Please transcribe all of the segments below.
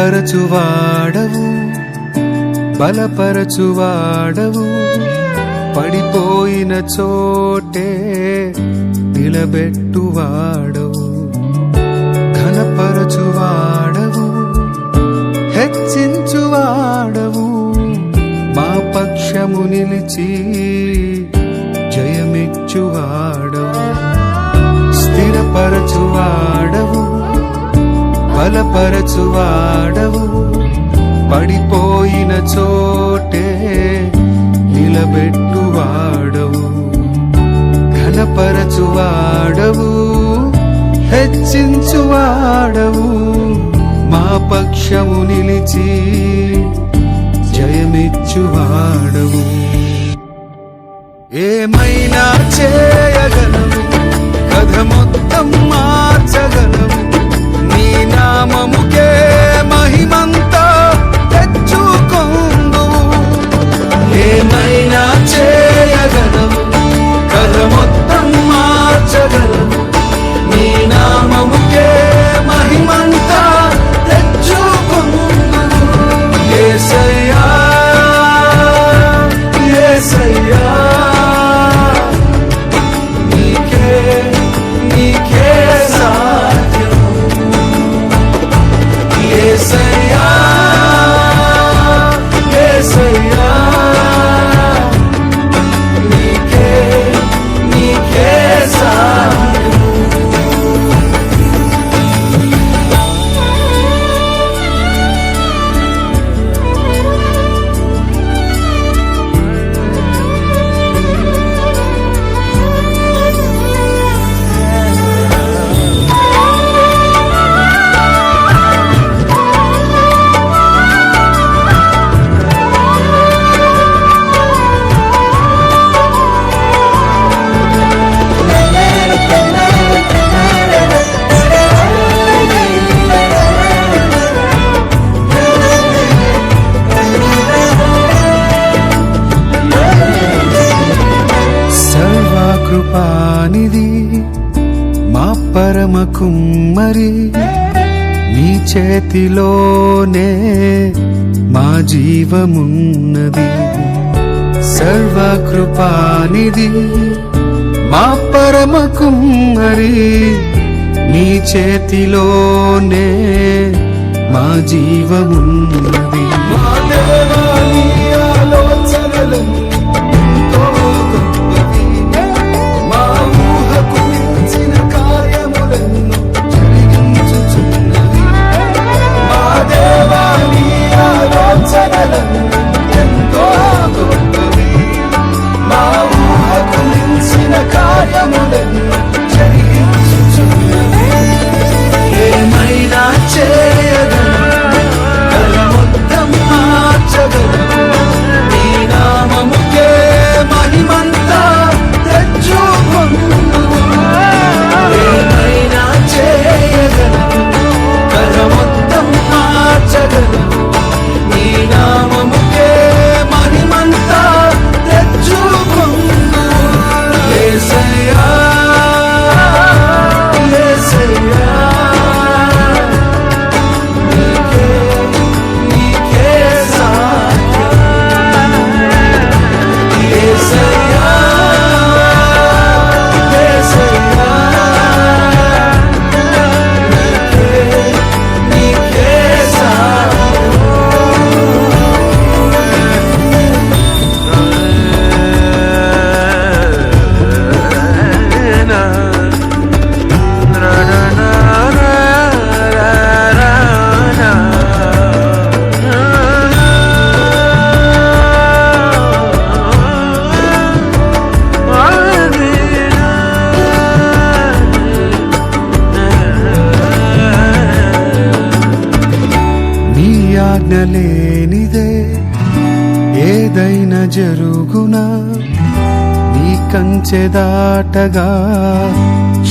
స్థిరపరచువాడవు, బలపరచువాడవు, పడిపోయిన చోటే నిలబెట్టువాడవు, ఘనపరచువాడవు, హెచ్చించువాడవు, మా పక్షము నిలిచి జయమిచ్చువాడవు, స్థిరపరచువాడవు, బలపరచువాడవు, పడిపోయిన చోటే నిలబెట్టువాడవు, ఘనపరచువాడవు, హెచ్చించువాడవు, మా పక్షము నిలిచి జయమిచ్చువాడవు. ఏమైనా చేయగలవు, కథ మొత్తం మార్చగలవు, నీ నామముకే మహిమంతా తెచ్చుకొందువు. ఏమైనా చేయగలవు, కథ మొత్తం మార్చగలవు, నీ నామముకే మహిమంతా తెచ్చుకొందువు. యేసయ్యా యేసయ్యా కృపానిధి మా పరమ కుమ్మరి, నీ చేతిలోనే మా జీవమున్నది. సర్వకృపానిధి మా పరమ కుమ్మరి, నీ చేతిలోనే మా జీవమున్నది. మా దేవా నీ ఆలోచనలను లేనిదే ఏదైనా జరుగునా, నీ కంచె దాటగా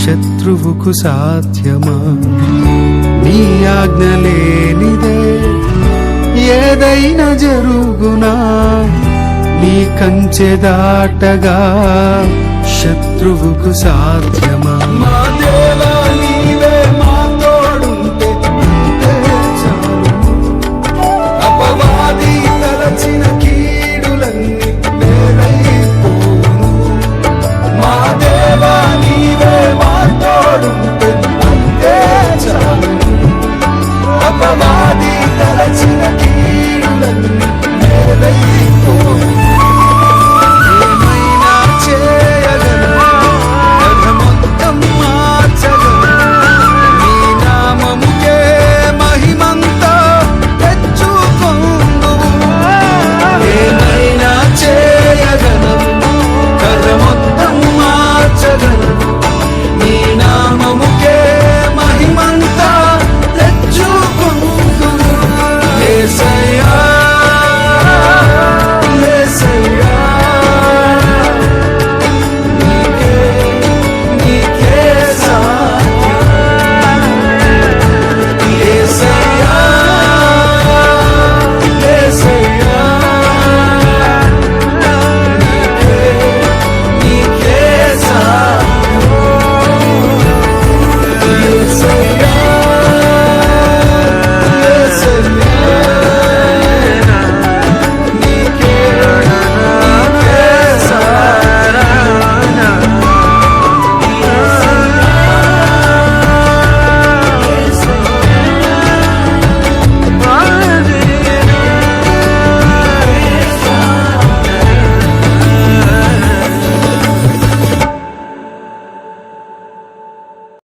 శత్రువుకు సాధ్యమా? నీ ఆజ్ఞ లేనిదే ఏదైనా జరుగునా, నీ కంచె దాటగా శత్రువుకు సాధ్యమా?